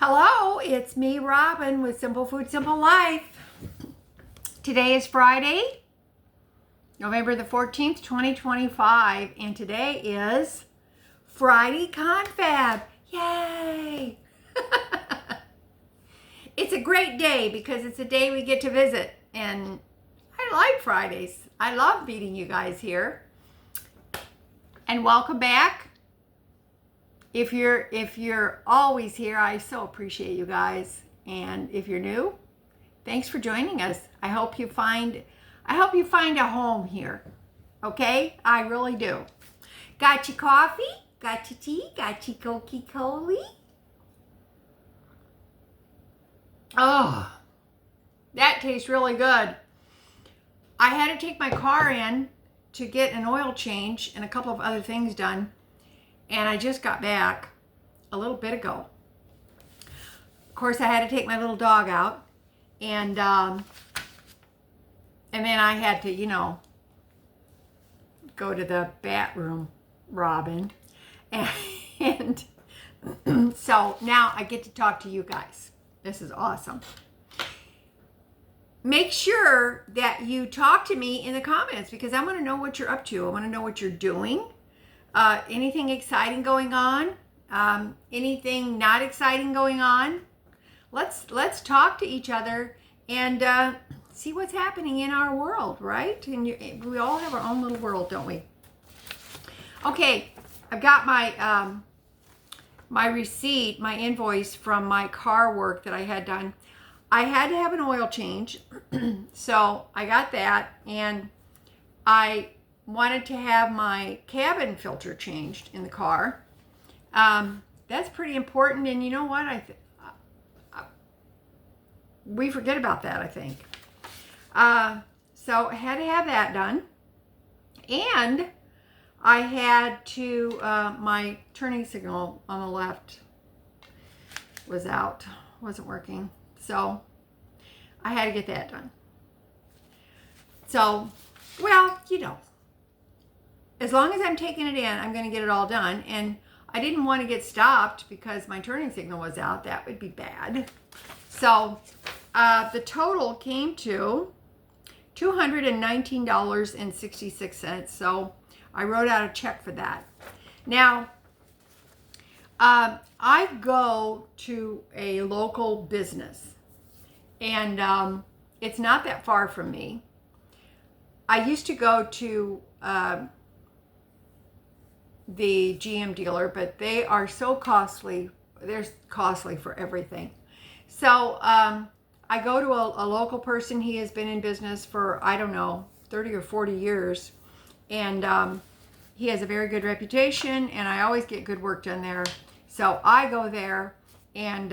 Hello, it's me, Robin, with Simple Food, Simple Life. Today is Friday, November the 14th, 2025, and today is Friday Confab. Yay! It's a great day because it's a day we get to visit, and I like Fridays. I love meeting you guys here. And welcome back. If you're always here, I so appreciate you guys. And if you're new, thanks for joining us. I hope you find a home here. Okay? I really do. Got your coffee? Got your tea? Got your Coca-Cola? Oh, that tastes really good. I had to take my car in to get an oil change and a couple of other things done. And I just got back a little bit ago. Of course, I had to take my little dog out. And then I had to, go to the bathroom, Robin. And so now I get to talk to you guys. This is awesome. Make sure that you talk to me in the comments because I want to know what you're up to. I want to know what you're doing. Anything exciting going on? Anything not exciting going on? Let's talk to each other and see what's happening in our world, right? And we all have our own little world, don't we? Okay, I've got my my receipt, my invoice from my car work that I had done. I had to have an oil change, so I got that, and I wanted to have my cabin filter changed in the car. That's pretty important, and you know what? We forget about that, I think. So I had to have that done, and I had to, my turning signal on the left was out, wasn't working, so I had to get that done. So, well, as long as I'm taking it in, I'm going to get it all done. And I didn't want to get stopped because my turning signal was out. That would be bad. So the total came to $219.66. So I wrote out a check for that. Now, I go to a local business, and it's not that far from me. I used to go to the GM dealer, but they are so costly. They're costly for everything. So I go to a local person. He has been in business for, 30 or 40 years. And he has a very good reputation, and I always get good work done there. So I go there and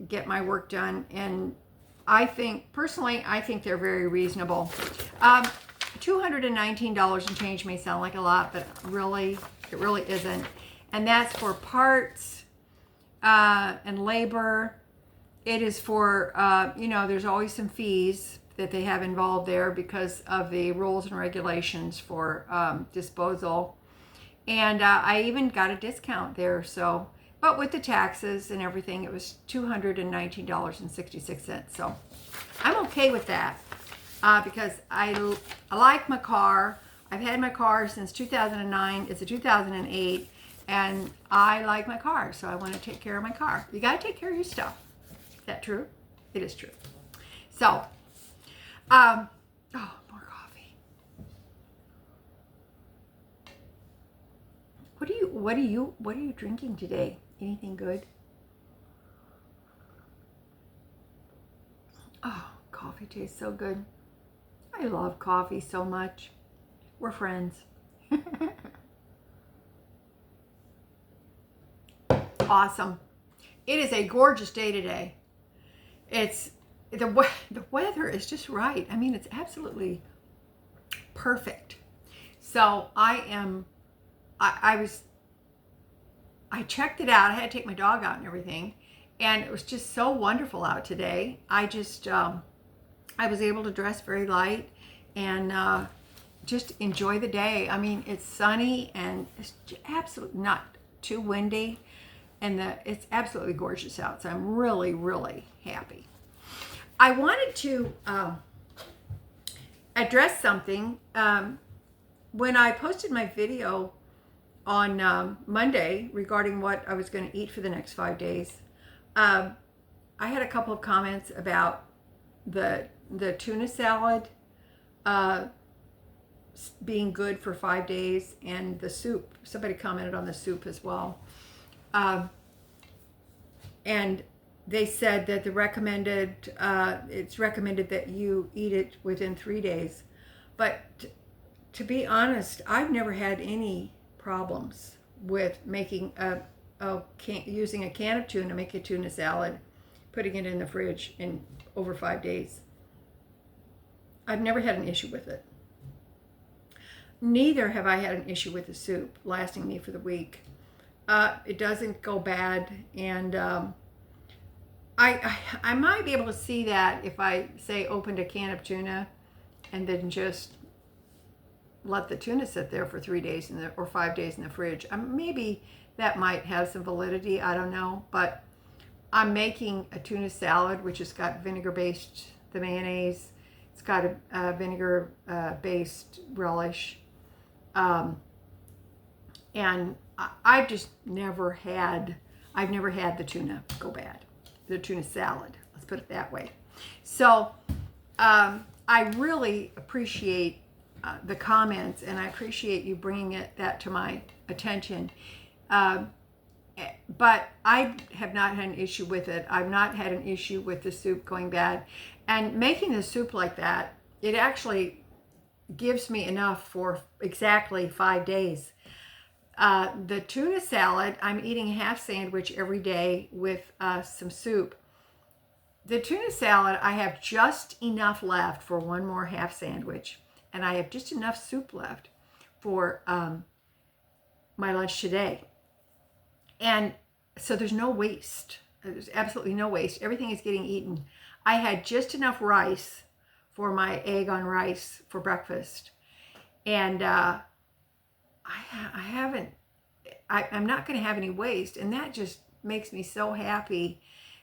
get my work done. And personally, I think they're very reasonable. $219 and change may sound like a lot, but it really isn't. And that's for parts and labor. It is for, there's always some fees that they have involved there because of the rules and regulations for disposal. And I even got a discount there. So, but with the taxes and everything, it was $219.66. So I'm okay with that. Because I like my car. I've had my car since 2009. It's a 2008, and I like my car, so I want to take care of my car. You got to take care of your stuff. Is that true? It is true. So, more coffee. What are you drinking today? Anything good? Oh, coffee tastes so good. I love coffee so much. We're friends. Awesome. It is a gorgeous day today. It's the weather is just right. I mean, it's absolutely perfect. So I checked it out. I had to take my dog out and everything, and it was just so wonderful out today. I was able to dress very light and just enjoy the day. I mean, it's sunny and it's absolutely not too windy. and it's absolutely gorgeous out. So I'm really, really happy. I wanted to address something. When I posted my video on Monday regarding what I was going to eat for the next 5 days, I had a couple of comments about the tuna salad being good for 5 days, and the soup. Somebody commented on the soup as well. And they said that it's recommended that you eat it within 3 days. But to be honest, I've never had any problems with making using a can of tuna, make a tuna salad, putting it in the fridge in over 5 days. I've never had an issue with it. Neither have I had an issue with the soup lasting me for the week. It doesn't go bad, and I might be able to see that if I, say, opened a can of tuna and then just let the tuna sit there for 3 days or 5 days in the fridge. Maybe that might have some validity. I don't know. But I'm making a tuna salad, which has got vinegar-based, the mayonnaise. It's got a vinegar-based relish. And I've just never had the tuna go bad. The tuna salad, let's put it that way. So I really appreciate the comments, and I appreciate you bringing that to my attention. But I have not had an issue with it. I've not had an issue with the soup going bad. And making the soup like that, it actually gives me enough for exactly 5 days. The tuna salad, I'm eating a half sandwich every day with some soup. The tuna salad, I have just enough left for one more half sandwich, and I have just enough soup left for my lunch today. And so there's no waste. There's absolutely no waste. Everything is getting eaten. I had just enough rice for my egg on rice for breakfast. And I'm not going to have any waste. And that just makes me so happy,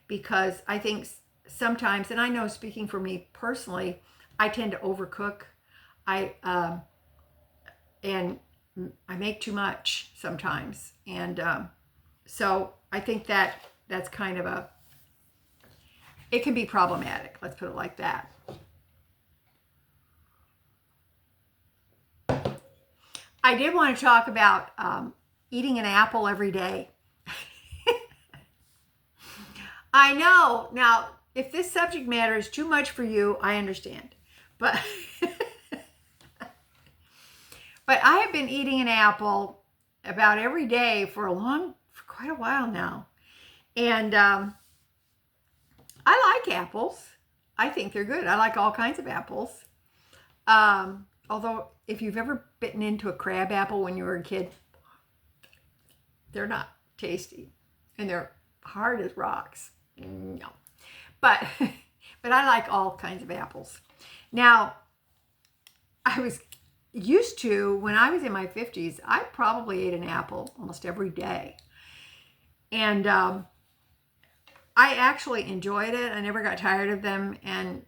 because I think sometimes, and I know speaking for me personally, I tend to overcook. And I make too much sometimes. And so I think that's kind of it can be problematic. Let's put it like that. I did want to talk about eating an apple every day. I know. Now, if this subject matter is too much for you, I understand. But but I have been eating an apple about every day for quite a while now. And I like apples. I think they're good. I like all kinds of apples. Although, if you've ever bitten into a crab apple when you were a kid, they're not tasty, and they're hard as rocks. No, but I like all kinds of apples. Now, I was used to, when I was in my 50s, I probably ate an apple almost every day, and I actually enjoyed it. I never got tired of them, and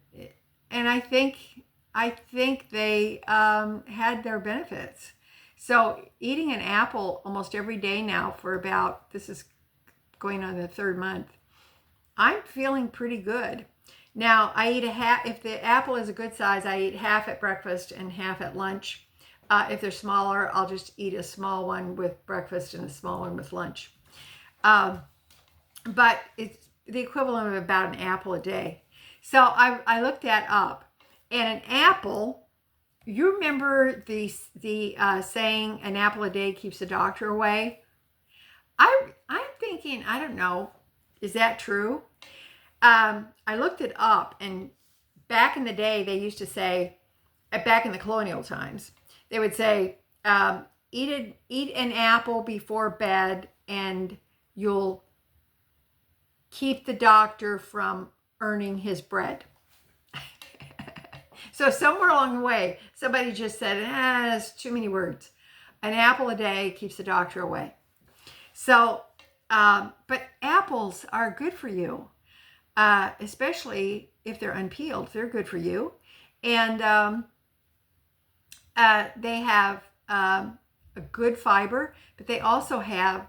I think they had their benefits. So eating an apple almost every day now for this is going on the 3rd month, I'm feeling pretty good. Now, I eat if the apple is a good size, I eat half at breakfast and half at lunch. If they're smaller, I'll just eat a small one with breakfast and a small one with lunch. But it's the equivalent of about an apple a day. So I looked that up. And an apple, you remember the saying, an apple a day keeps the doctor away? I'm thinking, I don't know, is that true? I looked it up, and back in the day, they used to say, back in the colonial times, they would say, eat an apple before bed, and you'll keep the doctor from earning his bread. So somewhere along the way, somebody just said, that's too many words. An apple a day keeps the doctor away. So But apples are good for you, especially if they're unpeeled. They're good for you. And they have a good fiber, but they also have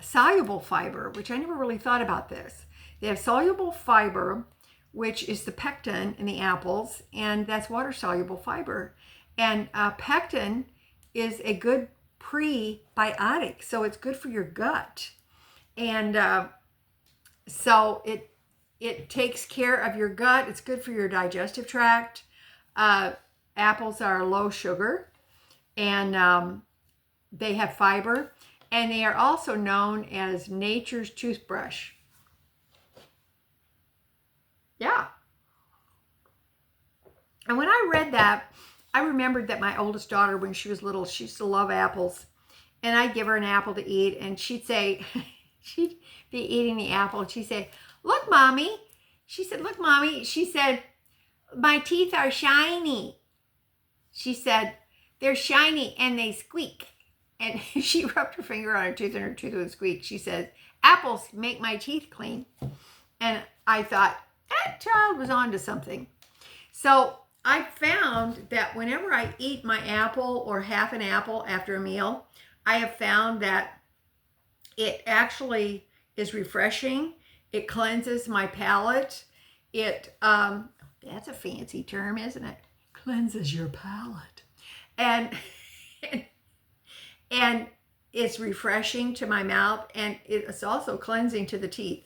soluble fiber, which I never really thought about this. They have soluble fiber, which is the pectin in the apples, and that's water-soluble fiber. And pectin is a good prebiotic, so it's good for your gut. And so it takes care of your gut. It's good for your digestive tract. Apples are low sugar, and they have fiber, and they are also known as nature's toothbrush. Yeah. And when I read that, I remembered that my oldest daughter, when she was little, she used to love apples. And I'd give her an apple to eat, and she'd say, she'd be eating the apple, and she'd say, "Look, Mommy." She said, "Look, Mommy." She said, "My teeth are shiny." She said, "They're shiny and they squeak." And she rubbed her finger on her tooth, and her tooth would squeak. She said, "Apples make my teeth clean." And I thought, that child was on to something. So I found that whenever I eat my apple or half an apple after a meal, I have found that it actually is refreshing. It cleanses my palate. It, that's a fancy term, isn't it? Cleanses your palate. And it's refreshing to my mouth, and it's also cleansing to the teeth.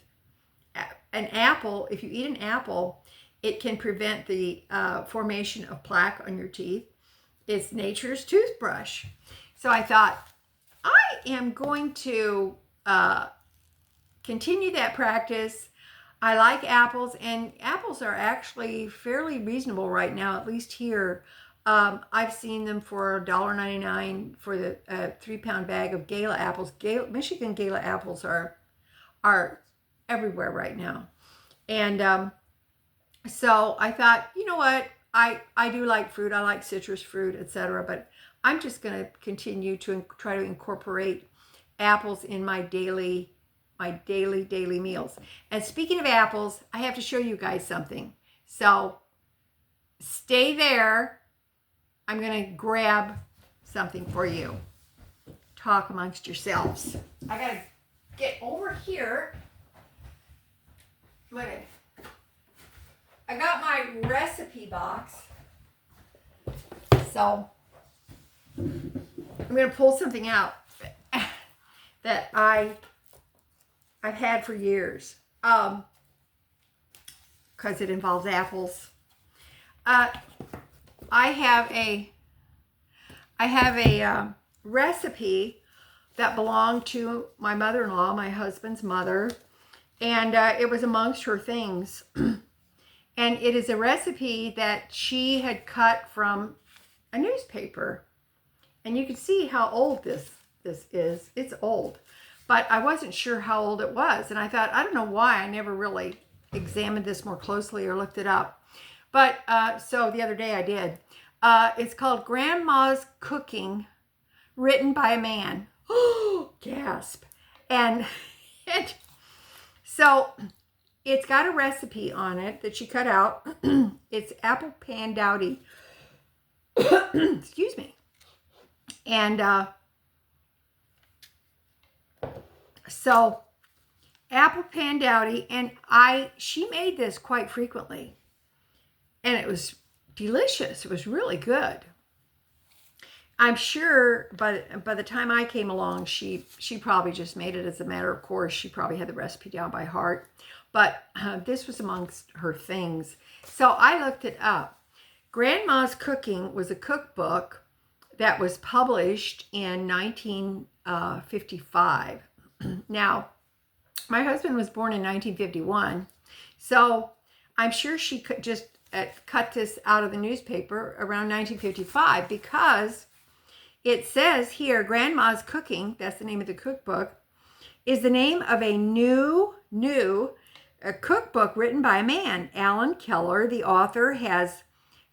An apple, if you eat an apple, it can prevent the formation of plaque on your teeth. It's nature's toothbrush. So I thought, I am going to continue that practice. I like apples, and apples are actually fairly reasonable right now, at least here. I've seen them for $1.99 for the 3-pound bag of Gala apples. Michigan Gala apples are everywhere right now. And so I thought, you know what? I do like fruit. I like citrus fruit, etc. But I'm just going to continue to try to incorporate apples in my daily meals. And speaking of apples, I have to show you guys something. So stay there. I'm going to grab something for you. Talk amongst yourselves. I got to get over here. I got my recipe box. So I'm going to pull something out that I've had for years, because it involves apples. I have a recipe that belonged to my mother-in-law, my husband's mother, and it was amongst her things. And it is a recipe that she had cut from a newspaper. And you can see how old this is. It's old. But I wasn't sure how old it was. And I thought, I don't know why I never really examined this more closely or looked it up. But so the other day I did. It's called Grandma's Cooking, written by a man. Oh, gasp. And so it's got a recipe on it that she cut out. It's apple pandowdy. Excuse me. And so apple pandowdy, and she made this quite frequently, and it was delicious. It was really good. I'm sure by the time I came along, she probably just made it as a matter of course. She probably had the recipe down by heart. But this was amongst her things. So I looked it up. Grandma's Cooking was a cookbook that was published in 1955. Now, my husband was born in 1951. So I'm sure she could just cut this out of the newspaper around 1955, because it says here, Grandma's Cooking, that's the name of the cookbook, is the name of a new cookbook written by a man, Alan Keller. The author has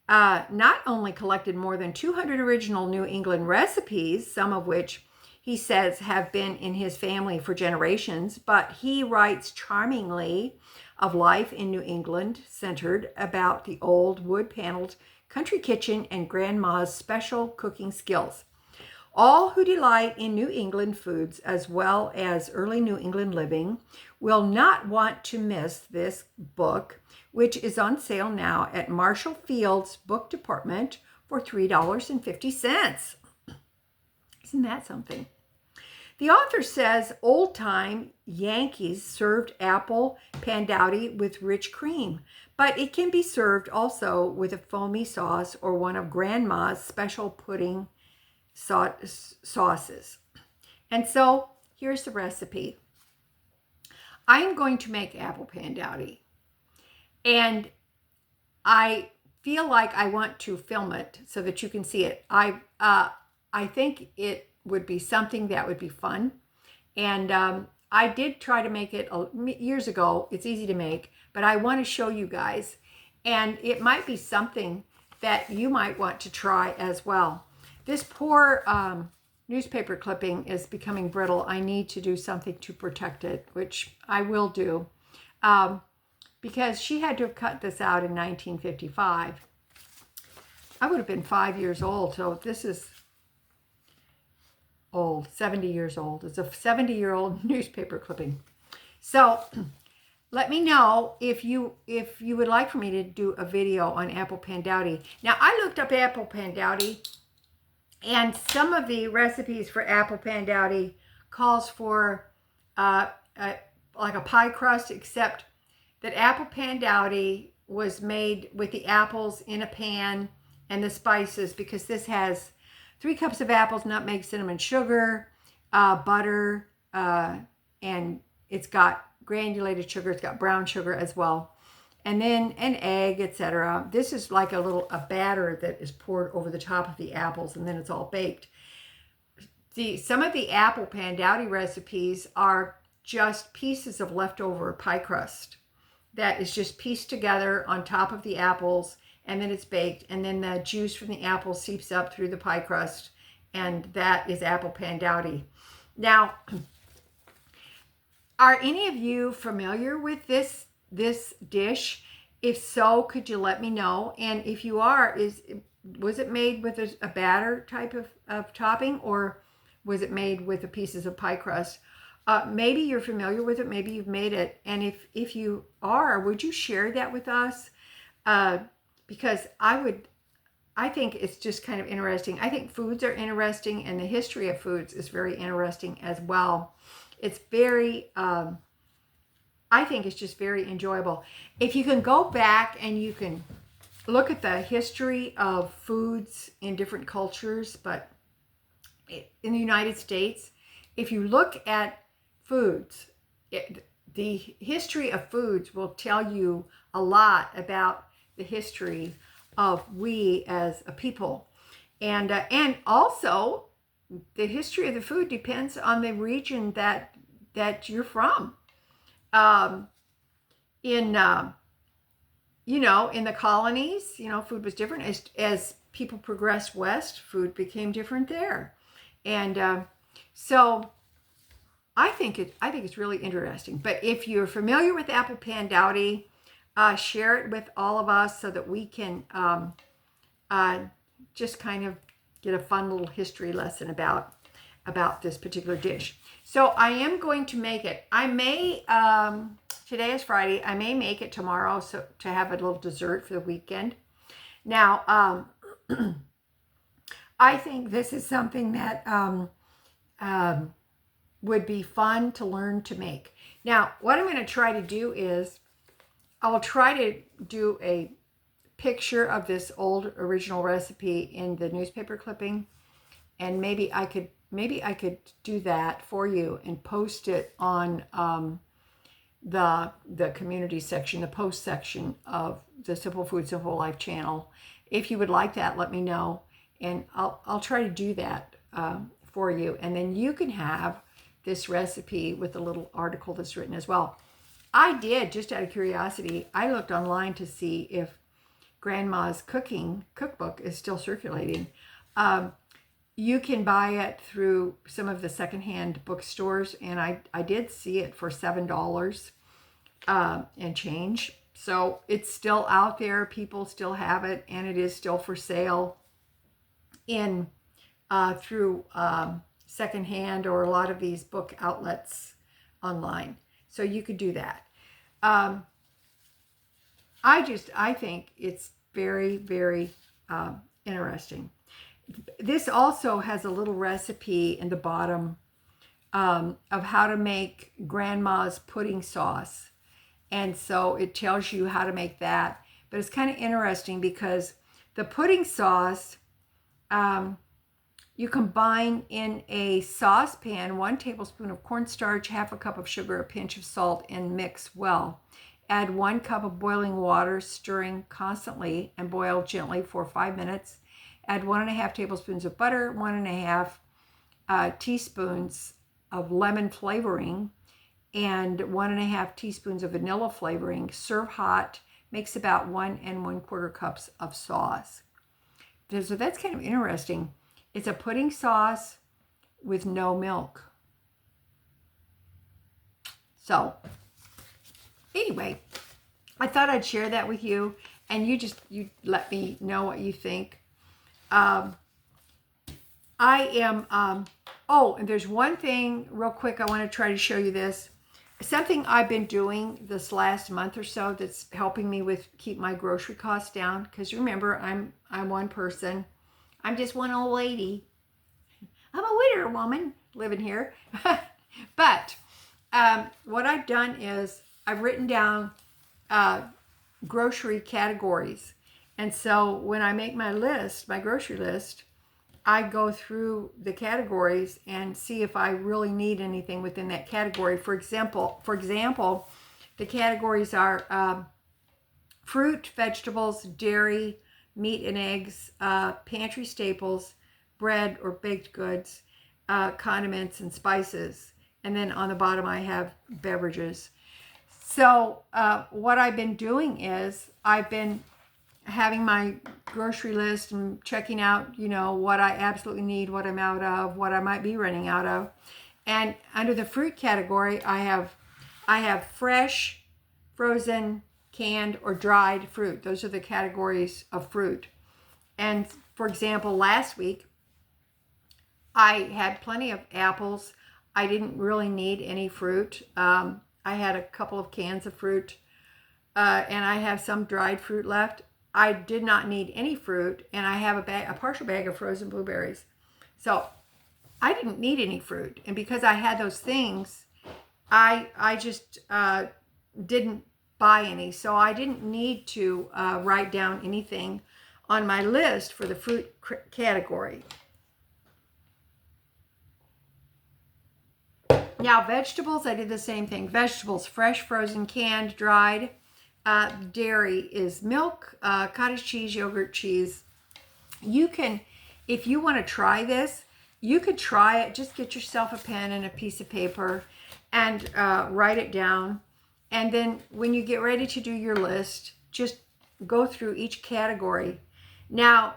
not only collected more than 200 original New England recipes, some of which he says have been in his family for generations, but he writes charmingly of life in New England, centered about the old wood-paneled country kitchen and grandma's special cooking skills. All who delight in New England foods as well as early New England living will not want to miss this book, which is on sale now at Marshall Field's book department for $3.50. Isn't that something? The author says old-time Yankees served apple pandowdy with rich cream, but it can be served also with a foamy sauce or one of Grandma's special pudding sauces. And so here's the recipe. I'm going to make apple pandowdy, and I feel like I want to film it so that you can see it. I think it would be something that would be fun. And I did try to make it years ago. It's easy to make, but I want to show you guys. And it might be something that you might want to try as well. This poor newspaper clipping is becoming brittle. I need to do something to protect it, which I will do. Because she had to have cut this out in 1955. I would have been 5 years old, so this is old, 70 years old. It's a 70-year-old newspaper clipping. So let me know if you would like for me to do a video on apple pandowdy. Now, I looked up apple pandowdy, and some of the recipes for apple pandowdy calls for like a pie crust, except that apple pandowdy was made with the apples in a pan and the spices, because this has 3 cups of apples, nutmeg, cinnamon, sugar, butter, and it's got granulated sugar. It's got brown sugar as well. And then an egg, etc. This is like a batter that is poured over the top of the apples, and then it's all baked. Some of the apple pandowdy recipes are just pieces of leftover pie crust that is just pieced together on top of the apples, and then it's baked, and then the juice from the apple seeps up through the pie crust, and that is apple pandowdy. Now, are any of you familiar with this dish? If so, could you let me know? And if you are, was it made with a batter type of topping, or was it made with the pieces of pie crust? Maybe you're familiar with it, maybe you've made it, and if you are, would you share that with us? Because I think it's just kind of interesting. I think foods are interesting, and the history of foods is very interesting as well. It's very, I think it's just very enjoyable. If you can go back and you can look at the history of foods in different cultures, but in the United States, if you look at foods, the history of foods will tell you a lot about the history of we as a people, and also the history of the food depends on the region that you're from. In the colonies, food was different. As people progressed west, food became different there, and so I think it's really interesting. But if you're familiar with apple pandowdy, share it with all of us so that we can just kind of get a fun little history lesson about this particular dish. So I am going to make it. I may, today is Friday, I may make it tomorrow so to have a little dessert for the weekend. Now, I think this is something that would be fun to learn to make. Now, what I'm going to try to do is I'll try to do a picture of this old original recipe in the newspaper clipping, and maybe I could do that for you and post it on the community section, the post section of the Simple Food, Simple Life channel. If you would like that, let me know, and I'll try to do that for you, and then you can have this recipe with a little article that's written as well. I did, just out of curiosity, I looked online to see if Grandma's cooking cookbook is still circulating. You can buy it through some of the secondhand bookstores, and I did see it for $7 and change. So it's still out there. People still have it, and it is still for sale in through secondhand or a lot of these book outlets online. So you could do that. I think it's very, very interesting. This also has a little recipe in the bottom of how to make grandma's pudding sauce. And so it tells you how to make that. But it's kind of interesting because the pudding sauce, you combine in a saucepan 1 tablespoon of cornstarch, half a cup of sugar, a pinch of salt, and mix well. Add 1 cup of boiling water, stirring constantly, and boil gently for 5 minutes. Add 1.5 tablespoons of butter, 1.5 teaspoons of lemon flavoring, and 1.5 teaspoons of vanilla flavoring. Serve hot. Makes about 1 1/4 cups of sauce. So that's kind of interesting. It's a pudding sauce with no milk. So anyway, I thought I'd share that with you, and you let me know what you think. I am, oh, and there's one thing real quick. I want to try to show you this. Something I've been doing this last month or so that's helping me with keep my grocery costs down. Because remember, I'm one person. I'm just one old lady. I'm a widower woman living here. But what I've done is I've written down grocery categories. And so when I make my list, my grocery list, I go through the categories and see if I really need anything within that category. For example, the categories are fruit, vegetables, dairy, meat and eggs, pantry staples, bread or baked goods, condiments and spices. And then on the bottom I have beverages. So what I've been doing is I've been having my grocery list and checking out, what I absolutely need, what I'm out of, what I might be running out of. And under the fruit category, I have fresh, frozen, canned, or dried fruit. Those are the categories of fruit. And for example, last week, I had plenty of apples. I didn't really need any fruit. I had a couple of cans of fruit, and I have some dried fruit left. I did not need any fruit, and I have a partial bag of frozen blueberries. So I didn't need any fruit. And because I had those things, I just didn't buy any. So I didn't need to write down anything on my list for the fruit category. Now, vegetables, I did the same thing. Vegetables, fresh, frozen, canned, dried. Dairy is milk, cottage cheese, yogurt, cheese. You can, if you want to try this, you could try it. Just get yourself a pen and a piece of paper and write it down. And then when you get ready to do your list, just go through each category. Now,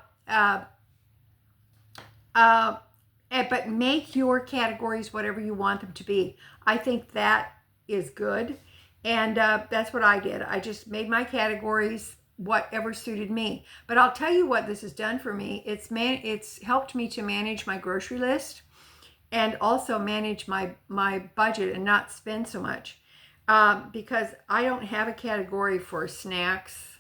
but make your categories whatever you want them to be. I think that is good. And that's what I did. I just made my categories whatever suited me. But I'll tell you what this has done for me. It's helped me to manage my grocery list and also manage my budget and not spend so much. Because I don't have a category for snacks.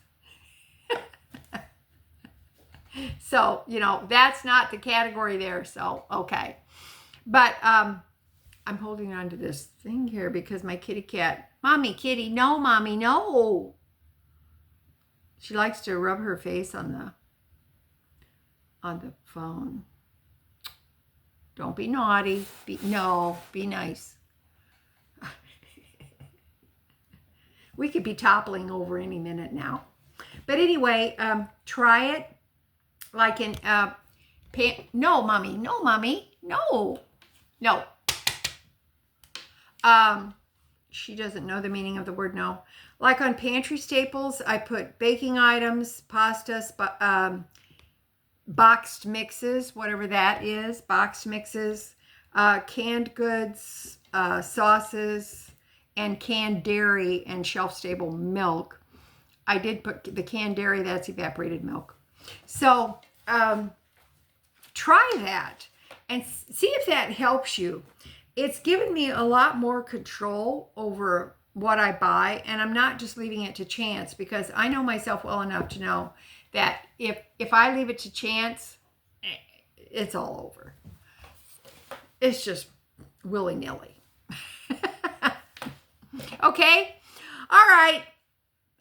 So, that's not the category there. So, okay. But I'm holding on to this thing here because my kitty cat, Mommy, kitty, no, Mommy, no. She likes to rub her face on the phone. Don't be naughty. Be nice. We could be toppling over any minute now. But anyway, try it. Like in, no, Mommy, no. She doesn't know the meaning of the word no. Like on pantry staples, I put baking items, pasta, boxed mixes, whatever that is, boxed mixes, canned goods, sauces, and canned dairy and shelf-stable milk. I did put the canned dairy, that's evaporated milk. So try that and see if that helps you. It's given me a lot more control over what I buy, and I'm not just leaving it to chance, because I know myself well enough to know that if I leave it to chance, it's all over. It's just willy-nilly. Okay? All right.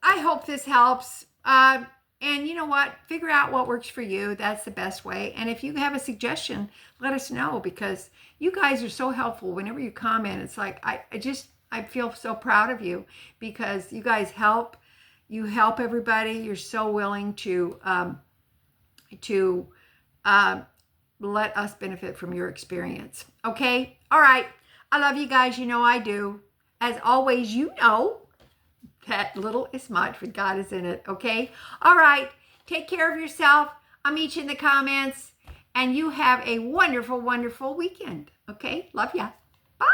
I hope this helps. And you know what? Figure out what works for you. That's the best way. And if you have a suggestion, let us know, because you guys are so helpful. Whenever you comment, it's like, I feel so proud of you, because you guys help. You help everybody. You're so willing to let us benefit from your experience. Okay? All right. I love you guys. You know I do. As always, you know that little is much when God is in it. Okay? All right. Take care of yourself. I'll meet you in the comments. And you have a wonderful, wonderful weekend. Okay? Love ya. Bye.